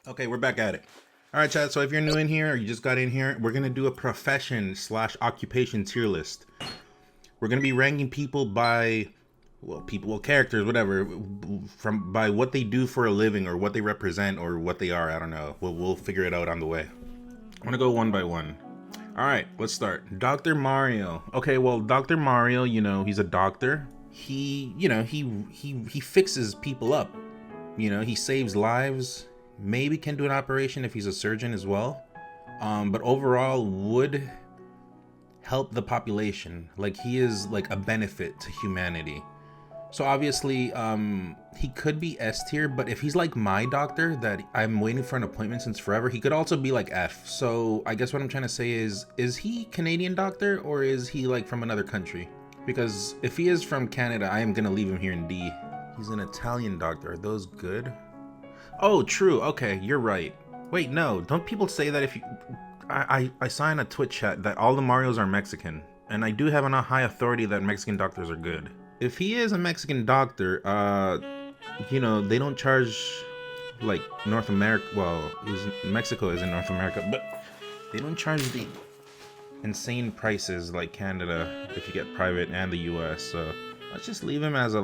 Okay, we're back at it. All right, chat. So if you're new in here or you just got in here, we're gonna do a profession / occupation tier list. We're gonna be ranking people by, characters, whatever, by what they do for a living or what they represent or what they are. I don't know. We'll figure it out on the way. I'm gonna go one by one. All right, let's start. Dr. Mario. Okay, well, Dr. Mario, he's a doctor. He fixes people up. He saves lives. Maybe can do an operation if he's a surgeon as well. But overall would help the population. Like, he is like a benefit to humanity. So obviously, he could be S tier, but if he's like my doctor that I'm waiting for an appointment since forever, he could also be like F. So I guess what I'm trying to say is he Canadian doctor or is he like from another country? Because if he is from Canada, I am gonna leave him here in D. He's an Italian doctor. Are those good? Oh, true. Okay, you're right. Wait, no. Don't people say that if you... I saw in a Twitch chat that all the Marios are Mexican. And I do have on a high authority that Mexican doctors are good. If he is a Mexican doctor, they don't charge, like, North America... Well, Mexico is in North America, but they don't charge the insane prices like Canada if you get private and the US, so... Let's just leave him as a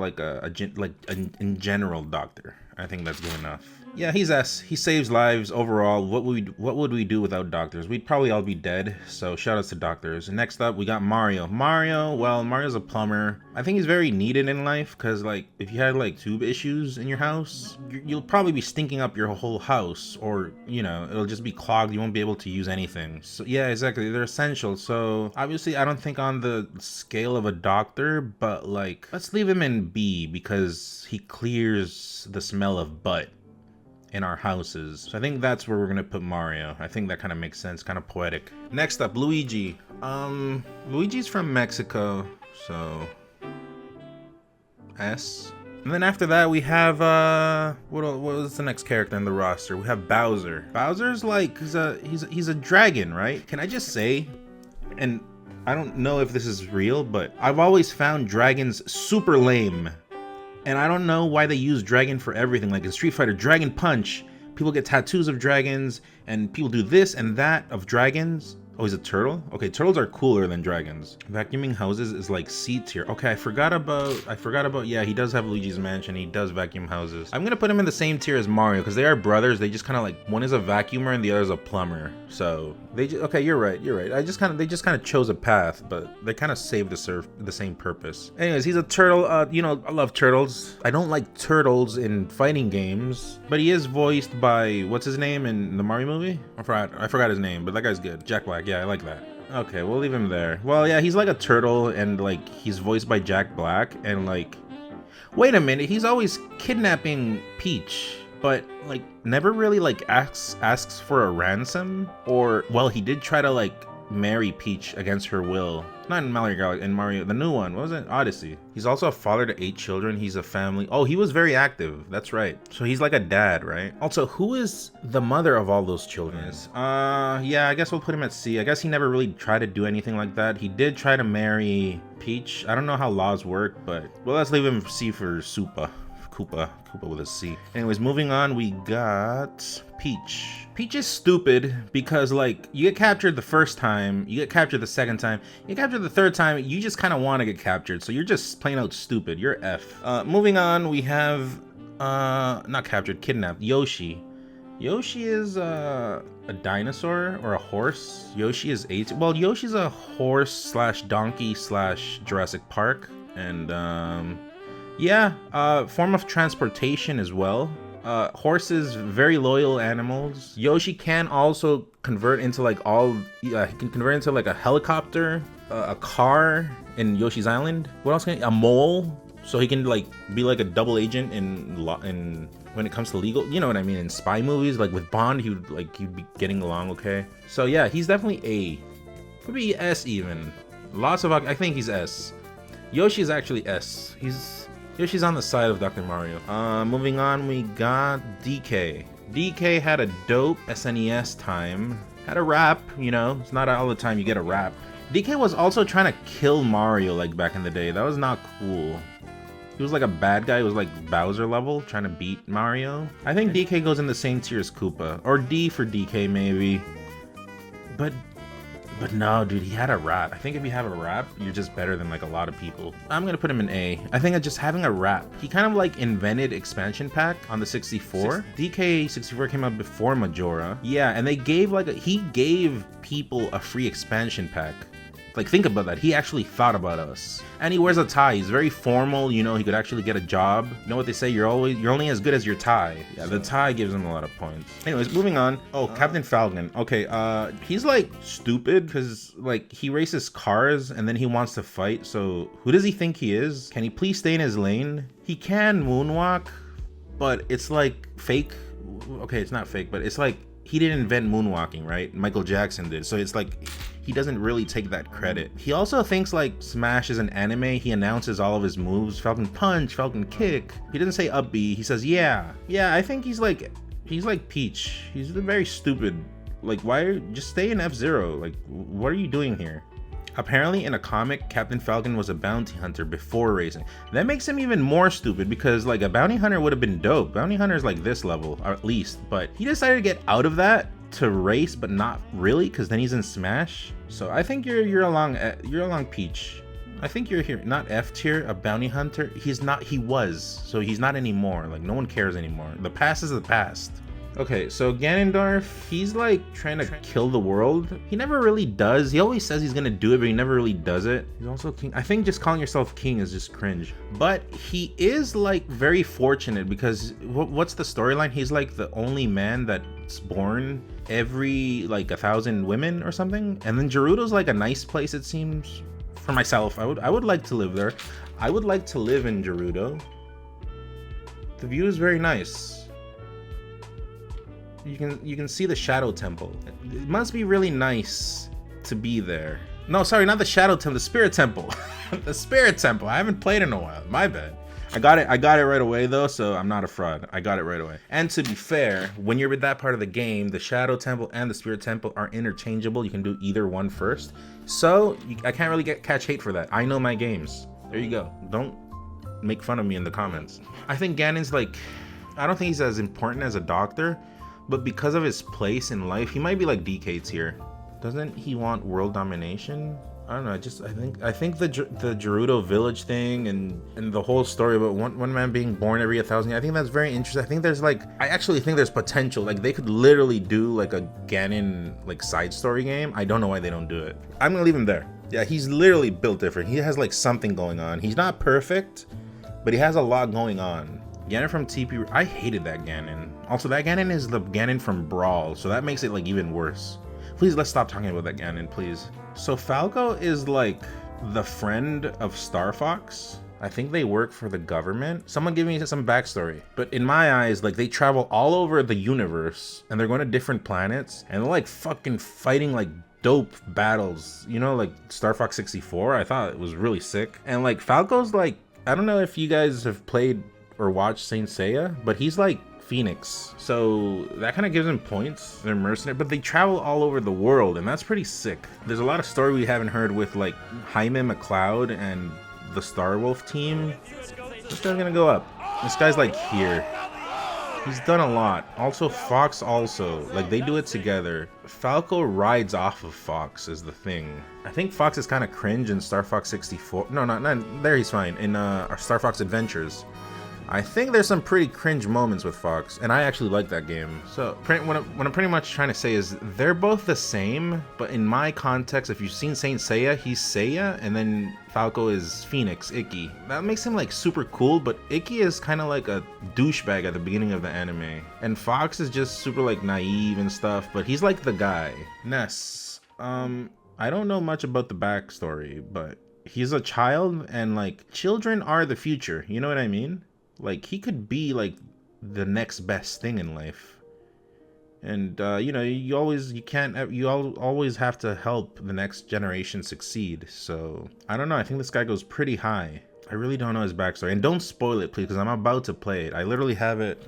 in general doctor. I think that's good enough. Yeah, he's S. He saves lives overall. What would we do without doctors? We'd probably all be dead. So shout outs to doctors. Next up, we got Mario. Mario's a plumber. I think he's very needed in life because, like, if you had like tube issues in your house, you'll probably be stinking up your whole house, or it'll just be clogged. You won't be able to use anything. So yeah, exactly. They're essential. So obviously, I don't think on the scale of a doctor, but like, let's leave him in B because he clears the smell of butt in our houses. So I think that's where we're gonna put Mario. I think that kind of makes sense, kind of poetic. Next up, Luigi. Luigi's from Mexico, so S. And then after that we have what was the next character in the roster? We have Bowser. Bowser's like he's a dragon, right? Can I just say, and I don't know if this is real, but I've always found dragons super lame. And I don't know why they use dragon for everything. Like in Street Fighter, Dragon Punch, people get tattoos of dragons, and people do this and that of dragons. Oh, he's a turtle? Okay, turtles are cooler than dragons. Vacuuming houses is like C tier. Okay, I forgot about, yeah, he does have Luigi's Mansion. He does vacuum houses. I'm gonna put him in the same tier as Mario because they are brothers. They just kind of like, one is a vacuumer and the other is a plumber. So okay, you're right. They just kind of chose a path, but they kind of saved the same purpose. Anyways, he's a turtle. I love turtles. I don't like turtles in fighting games, but he is voiced by, what's his name in the Mario movie? I forgot his name, but that guy's good. Jack Black. Yeah, I like that. Okay, we'll leave him there. Well, yeah, he's like a turtle, and like he's voiced by Jack Black, and like, wait a minute, he's always kidnapping Peach, but like never really like asks for a ransom, or well, he did try to like marry Peach against her will. Not in Mario, the new one. What was it? Odyssey. He's also a father to 8 children. He's a family. Oh, he was very active. That's right. So he's like a dad, right? Also, who is the mother of all those children? Yeah, I guess we'll put him at C. I guess he never really tried to do anything like that. He did try to marry Peach. I don't know how laws work, but well, let's leave him C for Koopa with a C. Anyways, moving on, we got Peach. Peach is stupid because, like, you get captured the first time, you get captured the second time, you get captured the third time, you just kind of want to get captured, so you're just plain out stupid. You're F. Moving on, we have not captured, kidnapped, Yoshi. Yoshi is a dinosaur or a horse. Yoshi is Yoshi's a horse / donkey / Jurassic Park, and yeah, form of transportation as well. Horses, very loyal animals. Yoshi can also convert into like he can convert into like a helicopter, a car in Yoshi's Island. What else a mole, so he can like be like a double agent in when it comes to legal, you know what I mean, in spy movies, like with Bond, he'd be getting along okay. So yeah, he's definitely A. Could be S even. I think he's S. Yoshi is actually S. Yoshi's on the side of Dr. Mario. Moving on, we got DK. DK had a dope SNES time. Had a rap, it's not all the time you get a rap. DK was also trying to kill Mario like back in the day. That was not cool. He was like a bad guy. He was like Bowser level, trying to beat Mario. I think DK goes in the same tier as Koopa. Or D for DK maybe. But no, dude, he had a rap. I think if you have a rap, you're just better than like a lot of people. I'm gonna put him in A. I think just having a rap. He kind of like invented expansion pack on the 64. DK 64 came out before Majora. Yeah, and they gave like he gave people a free expansion pack. Like, think about that. He actually thought about us. And he wears a tie. He's very formal, you know, he could actually get a job. You know what they say, you're only as good as your tie. Yeah, the tie gives him a lot of points. Anyways, moving on. Oh, Captain Falcon. Okay, he's like stupid because like he races cars and then he wants to fight. So who does he think he is? Can he please stay in his lane? He can moonwalk, but it's like fake. Okay, it's not fake, but it's like he didn't invent moonwalking, right? Michael Jackson did. So it's like he doesn't really take that credit. He also thinks like Smash is an anime. He announces all of his moves. Falcon Punch, Falcon Kick. He doesn't say up B. He says, yeah. Yeah, I think he's like Peach. He's very stupid. Like, why just stay in F-Zero? Like, what are you doing here? Apparently in a comic, Captain Falcon was a bounty hunter before racing. That makes him even more stupid because like a bounty hunter would have been dope. Bounty hunter is like this level, or at least, but he decided to get out of that to race, but not really, because then he's in Smash. So I think you're along Peach. I think you're here, not F tier, a bounty hunter. He's not, he was, so he's not anymore. Like no one cares anymore. The past is the past. Okay, so Ganondorf, he's like trying to kill the world. He never really does. He always says he's gonna do it, but he never really does it. He's also king. I think just calling yourself king is just cringe. But he is like very fortunate because what's the storyline? He's like the only man that's born every like 1,000 women or something. And then Gerudo's like a nice place, it seems. For myself, I would like to live there. I would like to live in Gerudo. The view is very nice. You can see the Shadow Temple. It must be really nice to be there. No, sorry, not the Shadow Temple, the Spirit Temple. The Spirit Temple. I haven't played in a while. My bad. I got it right away though, so I'm not a fraud. I got it right away. And to be fair, when you're with that part of the game, the Shadow Temple and the Spirit Temple are interchangeable. You can do either one first. So I can't really catch hate for that. I know my games. There you go. Don't make fun of me in the comments. I think Ganon's like, I don't think he's as important as a doctor, but because of his place in life, he might be like DK tier. Doesn't he want world domination? I don't know. I think the Gerudo village thing and the whole story about one man being born every 1,000 years, I think that's very interesting. I think there's like, I actually think there's potential. Like they could literally do like a Ganon like side story game. I don't know why they don't do it. I'm gonna leave him there. Yeah, he's literally built different. He has like something going on. He's not perfect, but he has a lot going on. Ganon from TP, I hated that Ganon. Also, that Ganon is the Ganon from Brawl, so that makes it like even worse. Please, let's stop talking about that Ganon, please. So Falco is like the friend of Star Fox. I think they work for the government. Someone give me some backstory. But in my eyes, like they travel all over the universe and they're going to different planets and they're like fucking fighting like dope battles. You know, like Star Fox 64, I thought it was really sick. And like Falco's like, I don't know if you guys have played or watched Saint Seiya, but he's like Phoenix, so that kind of gives him points. They're mercenary, but they travel all over the world, and that's pretty sick. There's a lot of story we haven't heard with like Jaime McLeod and the Starwolf team. This guy's gonna go up. This guy's like here. He's done a lot. Also Fox also, like they do it together. Falco rides off of Fox is the thing. I think Fox is kind of cringe in Star Fox 64. No, not there, he's fine. In our Star Fox Adventures. I think there's some pretty cringe moments with Fox, and I actually like that game. So what I'm pretty much trying to say is they're both the same, but in my context, if you've seen Saint Seiya, he's Seiya, and then Falco is Phoenix, Icky. That makes him like super cool, but Icky is kind of like a douchebag at the beginning of the anime. And Fox is just super like naive and stuff, but he's like the guy. Ness. I don't know much about the backstory, but he's a child, and like children are the future, you know what I mean? Like he could be like the next best thing in life, and you know, you always have to help the next generation succeed. So I don't know, I think this guy goes pretty high. I really don't know his backstory, and don't spoil it please, because I'm about to play it. I literally have it,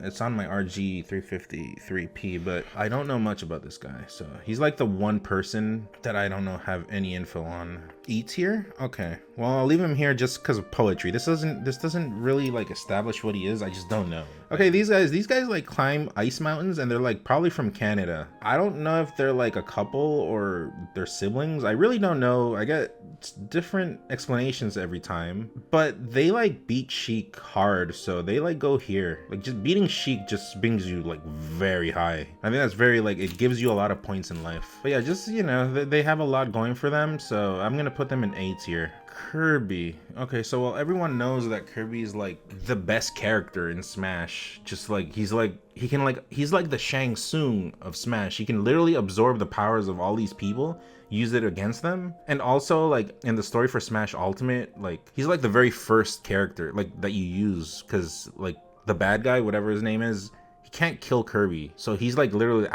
it's on my RG 353P, but I don't know much about this guy. So he's like the one person that I don't know have any info on. E tier? Okay. Well, I'll leave him here just because of poetry. This doesn't really like establish what he is. I just don't know. Okay, these guys like climb ice mountains, and they're like probably from Canada. I don't know if they're like a couple or they're siblings. I really don't know. I get different explanations every time, but they like beat Sheik hard, so they like go here. Like just beating Sheik just brings you like very high. I think that's very like, it gives you a lot of points in life. But yeah, just, you know, they have a lot going for them, so I'm gonna put them in A tier. Kirby. Okay, so well, everyone knows that Kirby is like the best character in Smash. Just like he's like the Shang Tsung of Smash. He can literally absorb the powers of all these people, use it against them. And also like in the story for Smash Ultimate, like he's like the very first character like that you use, because like the bad guy, whatever his name is, he can't kill Kirby. So he's like literally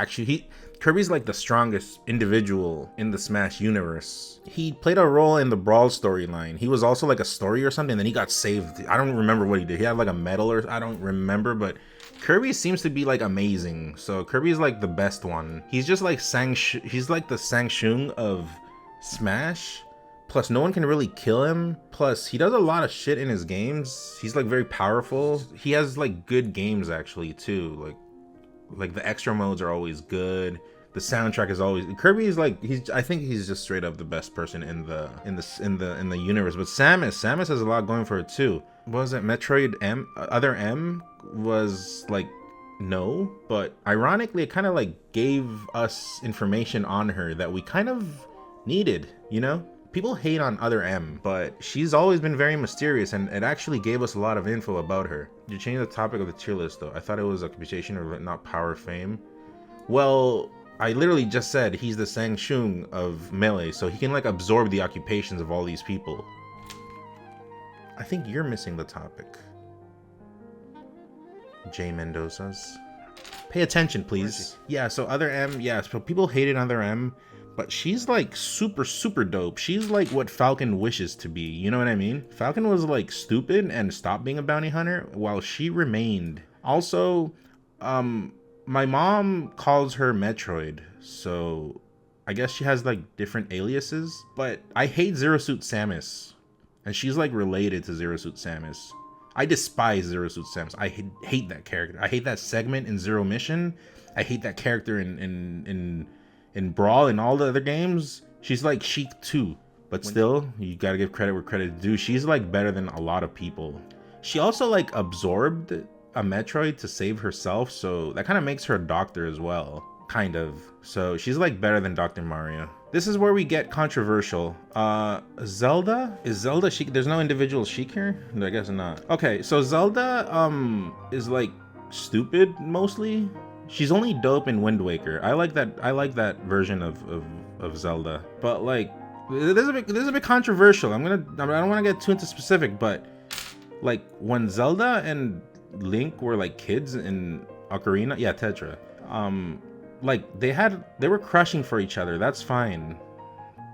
Kirby's like the strongest individual in the Smash universe. He played a role in the Brawl storyline. He was also like a story or something, then he got saved. I don't remember what he did. He had like a medal or I don't remember, but Kirby seems to be like amazing. So Kirby's like the best one. He's just like he's like the Shang Tsung of Smash. Plus no one can really kill him. Plus he does a lot of shit in his games. He's like very powerful. He has like good games actually too. Like the extra modes are always good. The soundtrack is always, Kirby is like, I think he's just straight up the best person in the universe. But Samus has a lot going for it too. What was it? Metroid M? Other M was like no, but ironically it kind of like gave us information on her that we kind of needed, you know? People hate on Other M, but she's always been very mysterious, and it actually gave us a lot of info about her. You changed the topic of the tier list though. I thought it was occupation or not power fame. Well, I literally just said he's the Shang Tsung of Melee, so he can like absorb the occupations of all these people. I think you're missing the topic. J Mendoza's. Pay attention, please. Yeah, so Other M, yeah, so people hated Other M. But she's like super dope. She's like what Falcon wishes to be, you know what I mean? Falcon was like stupid and stopped being a bounty hunter while she remained. Also, my mom calls her Metroid, so I guess she has like different aliases. But I hate Zero Suit Samus, and she's like related to Zero Suit Samus. I despise Zero Suit Samus. I hate that character. I hate that segment in Zero Mission. I hate that character in Brawl and all the other games. She's like Sheik too, but still, you gotta give credit where credit is due. She's like better than a lot of people. She also like absorbed a Metroid to save herself, so that kind of makes her a doctor as well, kind of. So she's like better than Dr. Mario. This is where we get controversial. Zelda? Is Zelda Sheik? There's no individual Sheik here? No, I guess not. Okay, so Zelda is like stupid mostly. She's only dope in Wind Waker. I like that version of Zelda. But like, this is a bit controversial. I don't want to get too into specific, but like when Zelda and Link were like kids in Ocarina, yeah, Tetra. Like they were crushing for each other. That's fine.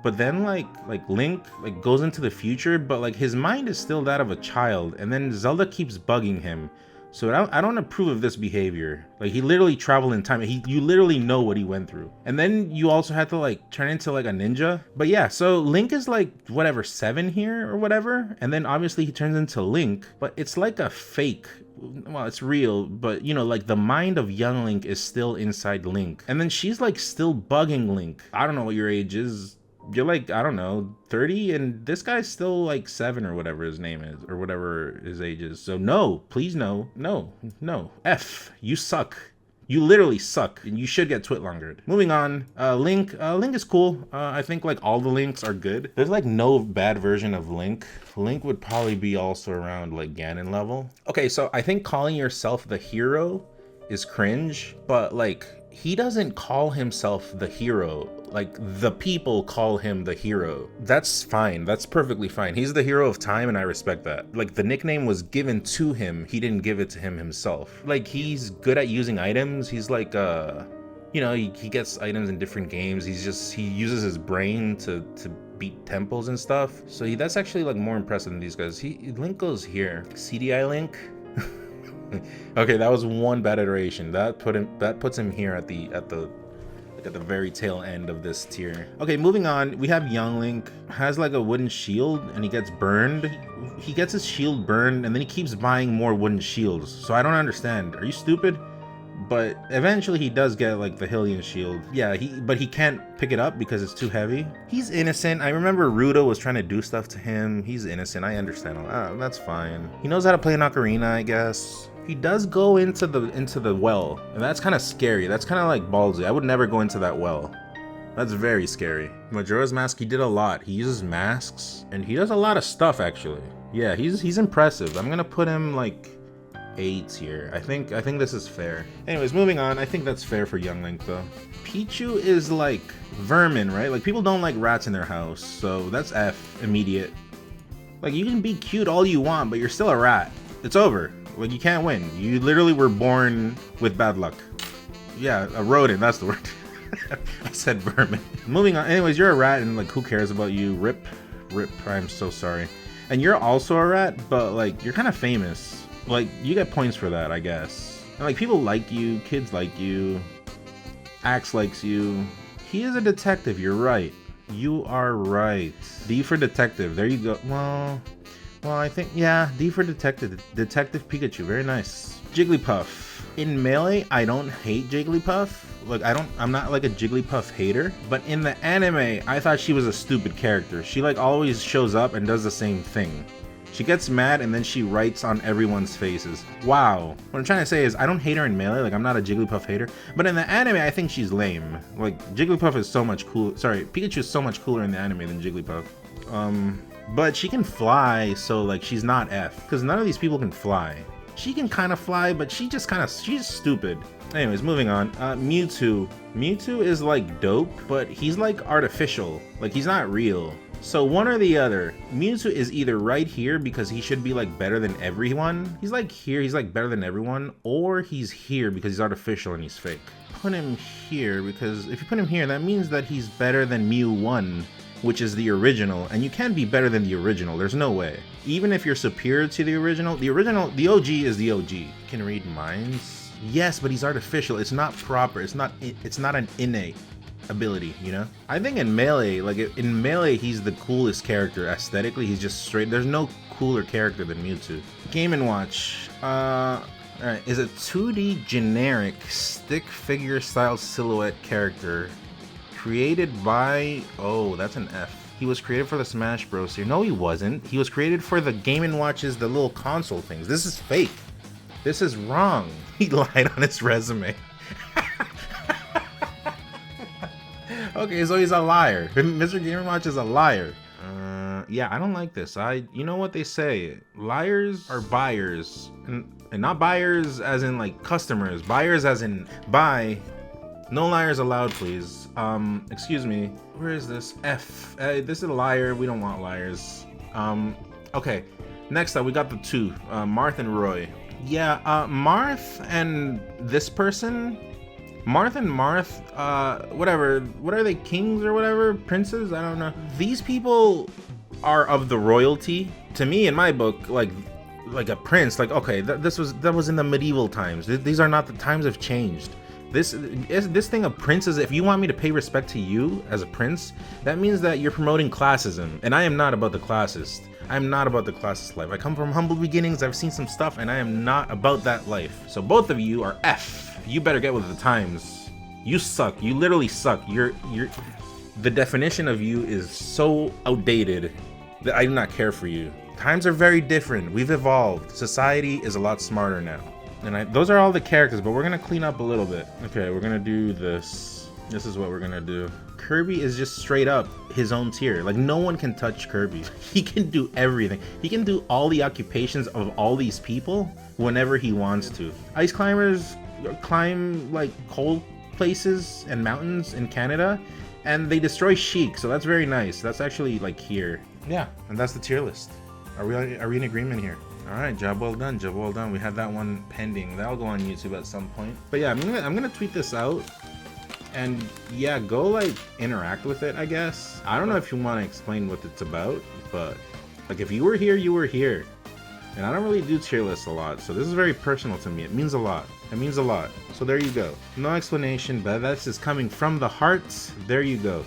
But then like Link like goes into the future, but like his mind is still that of a child, and then Zelda keeps bugging him. So I don't approve of this behavior. Like he literally traveled in time. You literally know what he went through. And then you also had to like turn into like a ninja. But yeah, so Link is like whatever 7 here or whatever. And then obviously he turns into Link, but it's like a fake. Well, it's real, but you know, like the mind of young Link is still inside Link. And then she's like still bugging Link. I don't know what your age is. You're like, I don't know, 30, and this guy's still like 7 or whatever his name is, or whatever his age is. So no, please no. F, you suck. You literally suck, and you should get twit-longered. Moving on, Link is cool. I think like all the Links are good. There's like no bad version of Link. Link would probably be also around like Ganon level. Okay, so I think calling yourself the hero is cringe, but like he doesn't call himself the hero. Like the people call him the hero. That's fine. That's perfectly fine. He's the hero of time, and I respect that. Like the nickname was given to him. He didn't give it to him himself. Like he's good at using items. He's like you know, he gets items in different games. He uses his brain to beat temples and stuff. So that's actually like more impressive than these guys. Link goes here. CDI Link. Okay, that was one bad iteration. That puts him here at the At the very tail end of this tier. Okay, moving on, we have young Link. Has like a wooden shield and he gets burned. He gets his shield burned and then he keeps buying more wooden shields. So I don't understand. Are you stupid? But eventually he does get like the Hylian shield. Yeah, but he can't pick it up because it's too heavy. He's innocent. I remember Rudo was trying to do stuff to him. He's innocent. I understand. That's fine. He knows how to play an ocarina, I guess. He does go into the well, and that's kind of scary. That's kind of like ballsy. I would never go into that well. That's very scary. Majora's Mask, he did a lot. He uses masks, and he does a lot of stuff actually. Yeah, he's impressive. I'm gonna put him like A tier. I think this is fair. Anyways, moving on. I think that's fair for young Link though. Pichu is like vermin, right? Like people don't like rats in their house, so that's F immediate. Like you can be cute all you want, but you're still a rat. It's over. Like you can't win. You literally were born with bad luck. Yeah, a rodent, that's the word. I said vermin. Moving on. Anyways, you're a rat and like who cares about you? Rip. I'm so sorry. And you're also a rat, but like you're kind of famous. Like you get points for that, I guess. And like people like you, kids like you, Axe likes you. He is a detective, you're right. You are right. D for detective. There you go. Well, I think, yeah, D for detective. Detective Pikachu, very nice. Jigglypuff. In Melee, I don't hate Jigglypuff. Like, I'm not like a Jigglypuff hater. But in the anime, I thought she was a stupid character. She like always shows up and does the same thing. She gets mad and then she writes on everyone's faces. Wow. What I'm trying to say is I don't hate her in Melee. Like, I'm not a Jigglypuff hater. But in the anime, I think she's lame. Like, Jigglypuff is so much cool. Sorry, Pikachu is so much cooler in the anime than Jigglypuff. But she can fly, so like she's not F, because none of these people can fly. She can kind of fly, but she's stupid. Anyways, moving on. Mewtwo. Mewtwo is like dope, but he's like artificial. Like he's not real. So one or the other. Mewtwo is either right here because he should be like better than everyone. He's like here, he's like better than everyone, or he's here because he's artificial and he's fake. Put him here because if you put him here, that means that he's better than Mew 1. Which is the original, and you can't be better than the original. There's no way. Even if you're superior to the original, the OG is the OG. Can read minds? Yes, but he's artificial. It's not proper. It's not an innate ability, you know? I think in Melee, in Melee, he's the coolest character aesthetically. He's just straight. There's no cooler character than Mewtwo. Game & Watch. Alright, is a 2D generic stick figure style silhouette character. Created by, oh, that's an F. He was created for the Smash Bros. Here. No, he wasn't. He was created for the Game & Watches, the little console things. This is fake. This is wrong. He lied on his resume. Okay, so he's a liar. Mr. Game & Watch is a liar. Yeah, I don't like this. You know what they say? Liars are buyers. And not buyers as in like customers. Buyers as in buy. No liars allowed, please. Excuse me. Where is this? F. This is a liar. We don't want liars. Okay. Next up, we got the two. Marth and Roy. Yeah, Marth and this person. Marth and Marth, whatever. What are they, kings or whatever? Princes? I don't know. These people are of the royalty. To me, in my book, like a prince. Like, okay, that was in the medieval times. These are not, the times have changed. This thing of princes, if you want me to pay respect to you as a prince, that means that you're promoting classism. And I am not about the classist. I'm not about the classist life. I come from humble beginnings, I've seen some stuff, and I am not about that life. So both of you are F. You better get with the times. You suck. You literally suck. The definition of you is so outdated that I do not care for you. Times are very different. We've evolved. Society is a lot smarter now. And those are all the characters, but we're gonna clean up a little bit. Okay, we're gonna do this. This is what we're gonna do. Kirby is just straight up his own tier. Like, no one can touch Kirby. He can do everything. He can do all the occupations of all these people whenever he wants to. Ice climbers climb like cold places and mountains in Canada, and they destroy Sheik, so that's very nice. That's actually like here. Yeah, and that's the tier list. Are we in agreement here? All right, job well done, job well done. We had that one pending. That'll go on YouTube at some point. But yeah, I'm gonna tweet this out, and yeah, go like interact with it, I guess. I don't know if you want to explain what it's about, but like if you were here, you were here. And I don't really do tier lists a lot, so this is very personal to me. It means a lot. It means a lot. So there you go. No explanation, but that's just coming from the hearts. There you go.